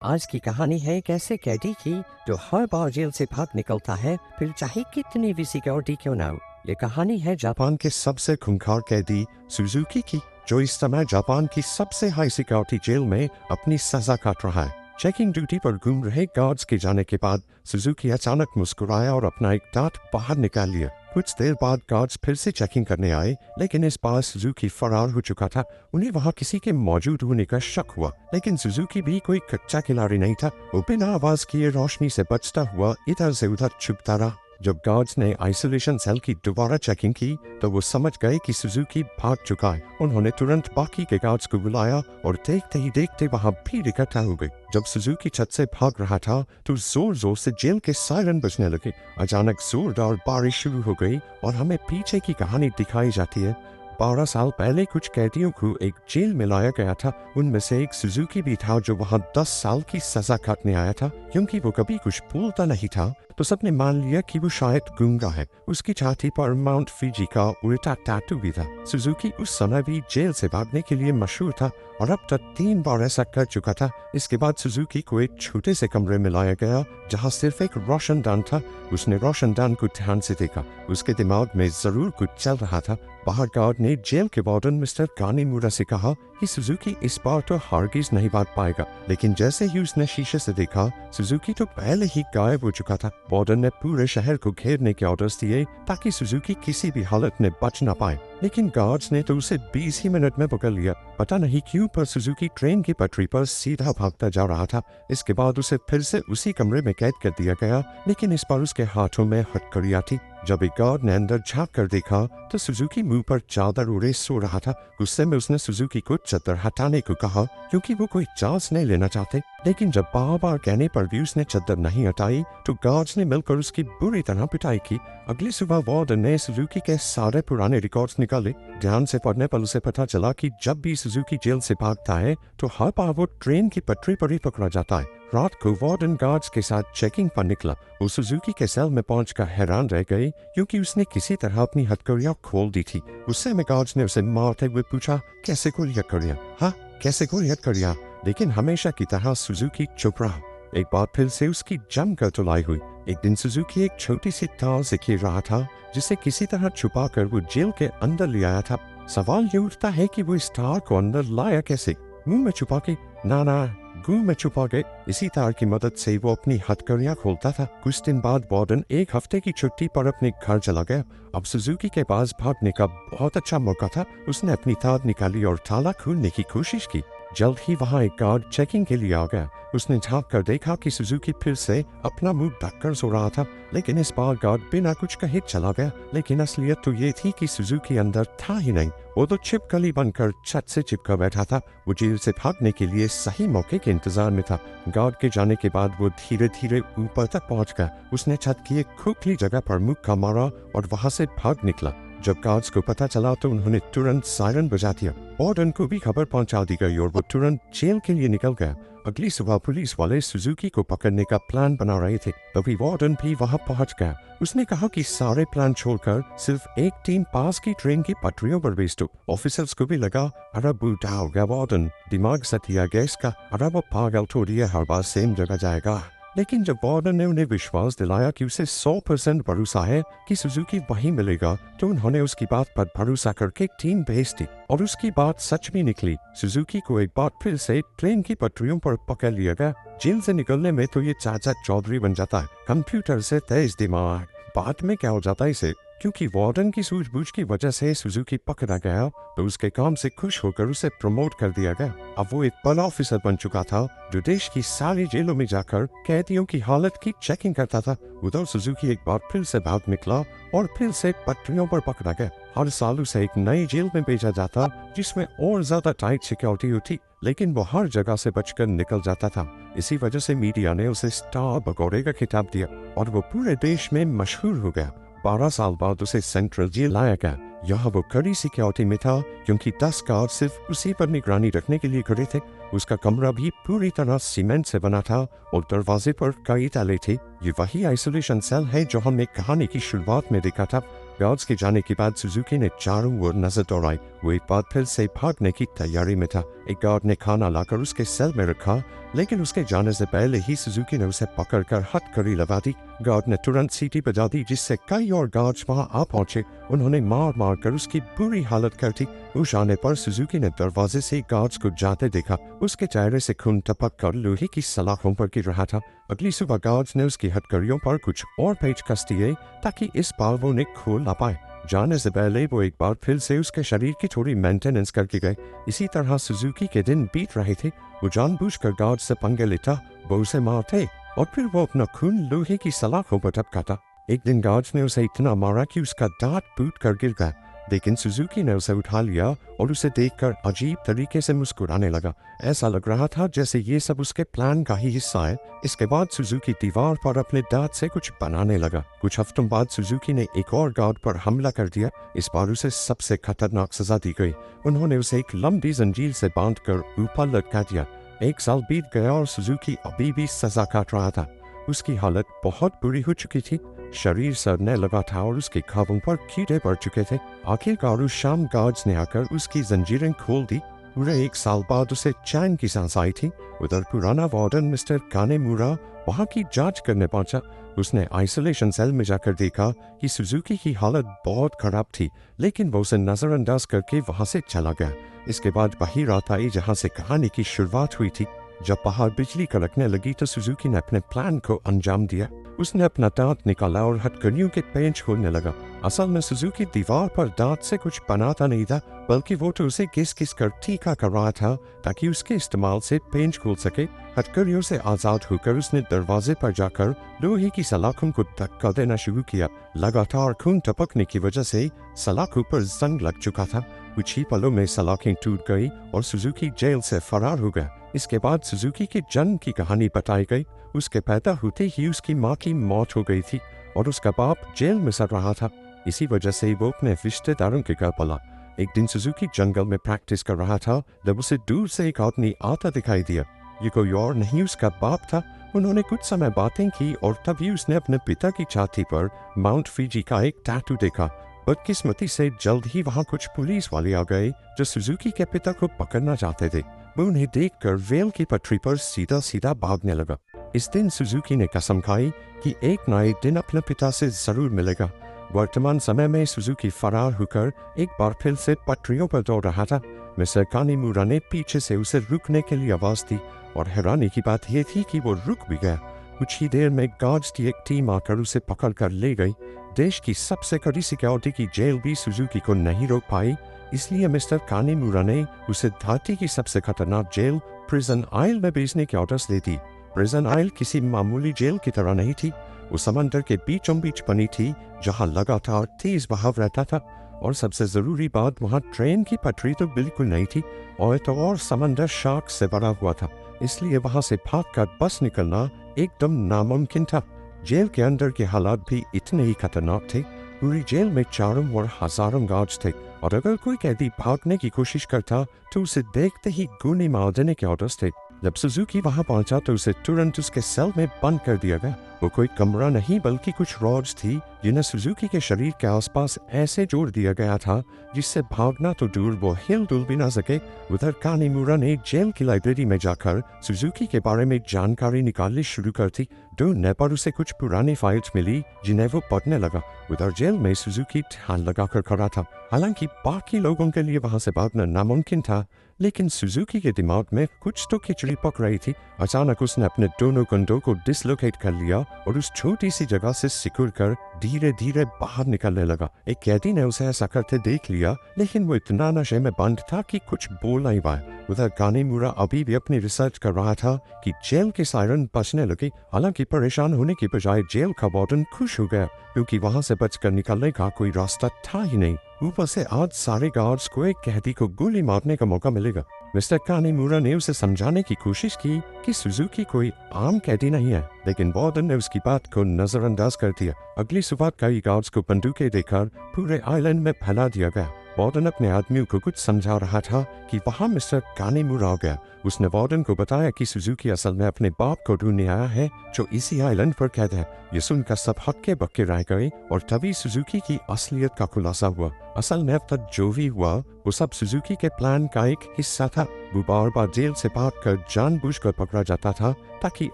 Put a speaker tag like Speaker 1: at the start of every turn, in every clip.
Speaker 1: आज की कहानी है एक ऐसे कैदी की जो हर बार जेल से भाग निकलता है, फिर चाहे कितनी भी सिक्योरिटी क्यों ना हो। ये कहानी है जापान के सबसे खूंखार कैदी सुजुकी की, जो इस समय जापान की सबसे हाई सिक्योरिटी जेल में अपनी सजा काट रहा है। चेकिंग ड्यूटी पर घूम रहे गार्ड्स के जाने के बाद सुजुकी अचानक मुस्कुराया और अपना एक दांत बाहर निकाल लिया। कुछ देर बाद गार्ड्स फिर से चेकिंग करने आए, लेकिन इस बार सुजुकी फरार हो चुका था। उन्हें वहां किसी के मौजूद होने का शक हुआ, लेकिन सुजुकी भी कोई कच्चा खिलाड़ी नहीं था। वो बिना आवाज किए रोशनी से बचता हुआ इधर से उधर छुपता रहा। जब गार्ड्स ने आइसोलेशन सेल की दोबारा चेकिंग की तो वो समझ गए कि सुजुकी भाग चुका है। उन्होंने तुरंत बाकी के गार्ड्स को बुलाया और देखते ही देखते वहां भीड़ इकट्ठा हो गई। जब सुजुकी छत से भाग रहा था तो जोर जोर से जेल के सायरन बजने लगे। अचानक जोरदार बारिश शुरू हो गई और हमें पीछे की कहानी दिखाई जाती है। 12 साल पहले कुछ कैदियों को एक जेल में लाया गया था। उनमें से एक सुजुकी भी था जो वहां 10 साल की सजा काटने आया था। क्योंकि वो कभी कुछ बोलता नहीं था तो सबने मान लिया कि वो शायद गूंगा है। उसकी छाती पर माउंट फिजी का उल्टा टैटू भी था। सुजुकी उस समय भी जेल से भागने के लिए मशहूर था और अब तक 3 बार ऐसा कर चुका था। इसके बाद सुजुकी को एक छोटे से कमरे में लाया गया जहां सिर्फ एक रोशनदान था। उसने रोशनदान को ध्यान से देखा। उसके दिमाग में जरूर कुछ चल रहा था। बाहर गार्ड ने जेल के वार्डन मिस्टर कानीमुरा से कहा कि सुजुकी इस बार तो हरगिज नहीं भाग पाएगा, लेकिन जैसे ही उसने शीशे से देखा सुजुकी तो पहले ही गायब हो चुका था। वार्डन ने पूरे शहर को घेरने के ऑर्डर्स दिए ताकि सुजुकी किसी भी हालत में बच ना पाए, लेकिन गार्ड्स ने तो उसे 20 ही मिनट में पकड़ लिया। पता नहीं क्यों पर सुजुकी ट्रेन की पटरी पर सीधा भागता जा रहा था। इसके बाद उसे फिर से उसी कमरे में कैद कर दिया गया, लेकिन इस बार उसके हाथों में हथकड़ियां थी। जब एक गार्ड ने अंदर झांक कर देखा तो सुजुकी मुंह पर चादर ओढ़े सो रहा था। गुस्से में उसने सुजुकी को चादर हटाने को कहा क्योंकि वो कोई चांस नहीं लेना चाहते, लेकिन जब बार बार कहने पर भी उसने चादर नहीं हटाई तो गार्ड्स ने मिलकर उसकी बुरी तरह पिटाई की। अगली सुबह वार्डन ने सुजुकी के सारे पुराने रिकॉर्ड्स निकाले। ध्यान से पढ़ने पर उसे पता चला कि जब भी सुजुकी जेल से भागता है तो हर बार वो ट्रेन की पटरी पर ही पकड़ा जाता है। रात को वार्डन गार्ड्स के साथ चेकिंग पर निकला। वो सुजुकी के सेल में पहुंचकर हैरान रह गए क्योंकि उसने किसी तरह अपनी हथकड़ियां खोल दी थी। गुस्से में गार्ड्स ने उसे मारते हुए पूछा, कैसे खोली हथकड़ियां? हाँ, कैसे खोली हथकड़ियां? लेकिन हमेशा की तरह सुजुकी चुप रहा। एक बार फिर से उसकी जमकर धुलाई हुई। एक दिन सुजुकी एक छोटी सी तार से खेल रहा था जिसे किसी तरह छुपा कर वो जेल के अंदर ले आया था। सवाल ये उठता है कि वो इस तार को अंदर लाया कैसे? मुंह में छुपा के? ना, गुह में छुपा के। इसी तार की मदद से वो अपनी हथकड़ियां खोलता था। कुछ दिन बाद वार्डन 1 हफ्ते की छुट्टी पर अपने घर चला गया। अब सुजुकी के पास भागने का बहुत अच्छा मौका था। उसने अपनी तार निकाली और ताला खोलने की कोशिश की। जल्द ही वहां एक गार्ड चेकिंग के लिए आ गया। उसने झांक कर देखा कि सुजुकी फिर से अपना मुंह ढककर सो रहा था, लेकिन इस बार गार्ड बिना कुछ कहे चला गया। लेकिन असलियत तो ये थी कि सुजुकी अंदर था ही नहीं। वो तो छिपकली बनकर छत से चिपका बैठा था। वो जेल से भागने के लिए सही मौके के इंतजार में था। गार्ड के जाने के बाद वो धीरे धीरे ऊपर तक पहुंच गया। उसने छत की एक खोखली जगह पर मुक्का मारा और वहां से भाग निकला। जब गार्ड्स को पता चला तो उन्होंने तुरंत सायरन बजा दिया। वार्डन को भी खबर पहुंचा दी गई और वो तुरंत जेल के लिए निकल गया। अगली सुबह पुलिस वाले सुजुकी को पकड़ने का प्लान बना रहे थे, तभी वार्डन भी वहां पहुंच गया। उसने कहा कि सारे प्लान छोड़कर सिर्फ एक टीम पास की ट्रेन की पटरियों पर भेज दो। ऑफिसर्स को भी लगा, अरे बूढ़ा हो गया वार्डन, दिमाग सटिया गया इसका, अरे वो पागल थोड़ी है, हर बार सेम जगह जाएगा। लेकिन जब वार्डन ने उन्हें विश्वास दिलाया कि उसे 100% भरोसा है कि सुजुकी वहीं मिलेगा, तो उन्होंने उसकी बात पर भरोसा करके एक टीम भेज दी और उसकी बात सच में निकली। सुजुकी को एक बार फिर से ट्रेन की पटरियों पर पकड़ लिया गया। जेल से निकलने में तो ये चाचा चौधरी बन जाता है, कंप्यूटर से तेज दिमाग। बाद में क्या हो जाता है इसे? क्योंकि वार्डन की सूझबूझ की वजह से सुजुकी पकड़ा गया तो उसके काम से खुश होकर उसे प्रमोट कर दिया गया। अब वो एक बड़ा ऑफिसर बन चुका था जो देश की सारी जेलों में जाकर कैदियों की हालत की चेकिंग करता था। उधर सुजुकी एक बार फिर से भाग निकला और फिर से पटरियों पर पकड़ा गया। हर साल उसे एक नई जेल में भेजा जाता जिसमें और ज्यादा टाइट सिक्योरिटी होती, लेकिन वो हर जगह से बचकर निकल जाता था। इसी वजह से मीडिया ने उसे स्टार भगोड़े का खिताब दिया और वो पूरे देश में मशहूर हो गया। 12 साल बाद उसे सेंट्रल जेल लाया गया। यहाँ वो कड़ी सिक्योरिटी में था क्योंकि 10 गार्ड सिर्फ उसी पर निगरानी रखने के लिए खड़े थे। उसका कमरा भी पूरी तरह सीमेंट से बना था और दरवाजे पर कई ताले थे। ये वही आइसोलेशन सेल है जो हमने कहानी की शुरुआत में देखा था। गार्ड्स के जाने के बाद सुजुकी ने चारों ओर नजर दौड़ाई वो एक बार फिर से भागने की तैयारी में था। एक गार्ड ने खाना लाकर उसके सेल में रखा, लेकिन उसके जाने से पहले ही सुजुकी ने उसे पकड़कर हथकड़ी लगा दी। गार्ड ने तुरंत सीटी बजा दी, जिससे कई और गार्ड्स वहां आ पहुंचे। उन्होंने मार मार कर उसकी बुरी हालत कर दी। उस आने पर सुजुकी ने दरवाजे से गार्ड्स को जाते देखा। उसके चेहरे से खून टपक कर लोहे की सलाखों पर गिर रहा था। अगली सुबह गार्ड्स ने उसकी हथकड़ियों पर कुछ और पेच कस दिए ताकि इस बार वो उन्हें खोल ना पाए। जाने से पहले वो एक बार फिर से उसके शरीर की थोड़ी मेंटेनेंस करके गए। इसी तरह सुजुकी के दिन बीत रहे थे। वो जानबूझकर गार्ड से पंगे लेता, वो उसे मारते और फिर वो अपना खून लोहे की सलाखों पर टपकाता। एक दिन गार्ड्स ने उसे इतना मारा कि उसका दांत टूट कर गिर गया, लेकिन सुजुकी ने उसे उठा लिया और उसे देखकर अजीब तरीके से मुस्कुराने लगा। ऐसा लग रहा था जैसे ये सब उसके प्लान का ही हिस्सा है। इसके बाद सुजुकी दीवार पर अपने दांत से कुछ बनाने लगा। कुछ हफ्तों बाद सुजुकी ने एक और गार्ड पर हमला कर दिया। इस बार उसे सबसे खतरनाक सजा दी गई। उन्होंने उसे एक लंबी जंजीर से बांधकर ऊपर लटका दिया। 1 साल बीत गया और सुजुकी अभी भी सजा काट रहा था। उसकी हालत बहुत बुरी हो चुकी थी। शरीर सड़ने लगा था और उसके घावों पर कीड़े पड़ चुके थे। आखिरकार उस शाम गार्ड्स ने आकर उसकी जंजीरें खोल दी। पूरे 1 साल बाद उसे चैन की सांस आई थी। उधर पुराना वार्डन मिस्टर कानेमुरा वहां की जांच करने पहुंचा। उसने आइसोलेशन सेल में जाकर देखा कि सुजुकी की हालत बहुत खराब थी, लेकिन वो उसे नजरअंदाज करके वहां से चला गया। इसके बाद वही रात आई जहां से कहानी की शुरुआत हुई थी। जब बाहर बिजली कड़कने लगी तो सुजुकी ने अपने प्लान को अंजाम दिया। उसने अपना दांत निकाला और हथकड़ियों के पेंच खोलने लगा। असल में सुजुकी दीवार पर दांत से कुछ बनाता नहीं था, बल्कि वो तो उसे घिस घिस कर तीखा कर रहा था ताकि उसके इस्तेमाल से पेंच खोल सके। हथकड़ियों से आजाद होकर उसने दरवाजे पर जाकर लोहे की सलाखों को धक्का देना शुरू किया। लगातार खून टपकने की वजह से सलाखों पर जंग लग चुका था। कुछ ही पलों में सलाखें टूट गई और सुजुकी जेल से फरार हो गया। इसके बाद सुजुकी के जन्म की कहानी बताई गई। उसके पैदा होते ही उसकी माँ की मौत हो गई थी और उसका बाप जेल में सड़ रहा था। इसी वजह से वो अपने रिश्तेदारों के घर पला। एक दिन सुजुकी जंगल में प्रैक्टिस कर रहा था जब उसे दूर से एक आदमी आता दिखाई दिया। ये कोई और नहीं उसका बाप था। उन्होंने कुछ समय बातें की और तभी उसने अपने पिता की छाती पर माउंट फिजी का एक टैटू देखा। बदकिस्मती से जल्द ही वहां कुछ पुलिस वाले आ गए जो सुजुकी के पिता को पकड़ना चाहते थे। वो उन्हें देखकर रेल की पटरी पर सीधा सीधा भागने लगा। इस दिन सुजुकी ने कसम खाई कि एक ना एक दिन अपने पिता से जरूर मिलेगा। वर्तमान समय में सुजुकी फरार होकर एक बार फिर से पटरियों पर दौड़ रहा था। मिस्टर कानेमुरा ने पीछे से उसे रुकने के लिए आवाज दी और हैरानी की बात यह थी कि वो रुक भी गया। कुछ ही देर में गार्ड्स की एक टीम आकर उसे पकड़ कर ले गई। देश की सबसे कड़ी सिक्योरिटी की जेल भी सुजुकी को नहीं रोक पाई, इसलिए मिस्टर कानेमुरा ने उसे धरती की सबसे खतरनाक जेल प्रिजन आइल में भेजने की ऑर्डर्स दे दी। प्रिजन आइल किसी मामूली जेल की तरह नहीं थी। वो समंदर के बीचों बीच बनी थी, जहां लगातार तेज बहाव रहता था और सबसे जरूरी बात, वहां ट्रेन की पटरी तो बिल्कुल नहीं थी और समंदर शार्क से भरा हुआ था। इसलिए वहां से भागकर बस निकलना एकदम नामुमकिन था। जेल के अंदर के हालात भी इतने ही खतरनाक थे। पूरी जेल में चारों ओर हजारों गार्ड्स थे और अगर कोई कैदी भागने की कोशिश करता तो उसे देखते ही गोली मार देने के ऑर्डर्स थे। जब सुजुकी वहां पहुंचा तो उसे तुरंत उसके सेल में बंद कर दिया गया। वो कोई कमरा नहीं बल्कि कुछ रॉड्स थी जिन्हें सुजुकी के शरीर के आसपास ऐसे जोड़ दिया गया था जिससे भागना तो दूर, वो हिल डुल भी ना सके। उधर कानेमुरा ने जेल की लाइब्रेरी में जाकर सुजुकी के बारे में जानकारी निकालनी शुरू कर दी। ढूंढने पर उसे कुछ पुरानी फाइल्स मिली जिन्हें वो पढ़ने लगा। उधर जेल में सुजुकी ध्यान लगाकर खड़ा था। हालांकि बाकी लोगों के लिए वहां से भागना नामुमकिन था, लेकिन सुजुकी के दिमाग में कुछ तो खिचड़ी पक रही थी। अचानक उसने अपने दोनों कंधों को डिसलोकेट कर लिया और उस छोटी सी जगह से सिकुड़कर धीरे धीरे बाहर निकलने लगा। एक कैदी ने उसे ऐसा करते देख लिया, लेकिन वो इतना नशे में बंद था कि कुछ बोल नहीं पाया। उधर कानेमुरा अभी भी अपनी रिसर्च कर रहा था कि जेल के सायरन बजने लगे। हालांकि परेशान होने की बजाय जेल का वार्डन खुश हो गया, क्योंकि वहां से बचकर निकलने का कोई रास्ता था ही नहीं। ऊपर से आज सारे गार्ड्स को एक कैदी को गोली मारने का मौका मिलेगा। मिस्टर कानेमुरा ने उसे समझाने की कोशिश की कि सुजुकी कोई आम कैदी नहीं है, लेकिन वार्डन ने उसकी बात को नजरअंदाज कर दिया। अगली सुबह कई गार्ड्स को बंदूकें देकर पूरे आइलैंड में फैला दिया गया। वार्डन अपने आदमियों को कुछ समझा रहा था कि वहाँ मिस्टर कानीमुरा आ गया। उसने वार्डन को बताया कि सुजुकी असल में अपने बाप को ढूंढने आया है जो इसी आइलैंड पर कैद है। ये सुनकर सब हक्के बक्के रह गए और तभी सुजुकी की असलियत का खुलासा हुआ। असल में अब तक जो भी हुआ वो सब सुजुकी के प्लान का एक हिस्सा था। वो बार बार जेल से भागकर जानबूझकर पकड़ा जाता था ताकि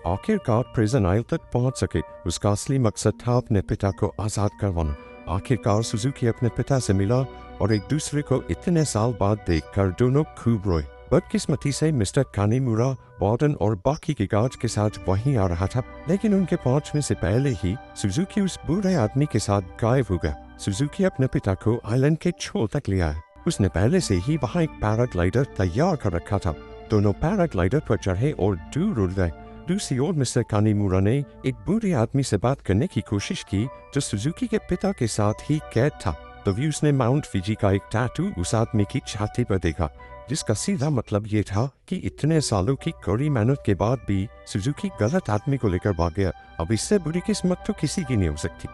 Speaker 1: आखिरकार प्रिजन आइल तक पहुंच सके। उसका असली मकसद था अपने पिता को आज़ाद करवाना। आखिरकार सुजुकी अपने पिता से मिला और एक दूसरे को इतने साल बाद देखकर दोनों खूब रोए। बदकिस्मती से मिस्टर कानीमुरा वार्डन और बाकी के गार्ड के साथ वहीं आ रहा था, लेकिन उनके पहुंचने से पहले ही सुजुकी उस बुरे आदमी के साथ गायब हो गया। सुजुकी अपने पिता को आइलैंड के छोर तक ले आया। उसने पहले से ही वहाँ एक पैराग्लाइडर तैयार कर रखा था। दोनों पैराग्लाइडर पर चढ़े और दूर उड़ गए। दूसरी ओर मिस्टर कानीमुरा ने एक बुरे आदमी से बात करने की कोशिश की जो सुजुकी के पिता के साथ ही कैद था। तभी उसने माउंट फिजी का एक टैटू उस आदमी की छाती पर देखा, जिसका सीधा मतलब ये था कि इतने सालों की कड़ी मेहनत के बाद भी सुजुकी गलत आदमी को लेकर भाग गया। अब इससे बुरी किस्मत तो किसी की नहीं हो सकती।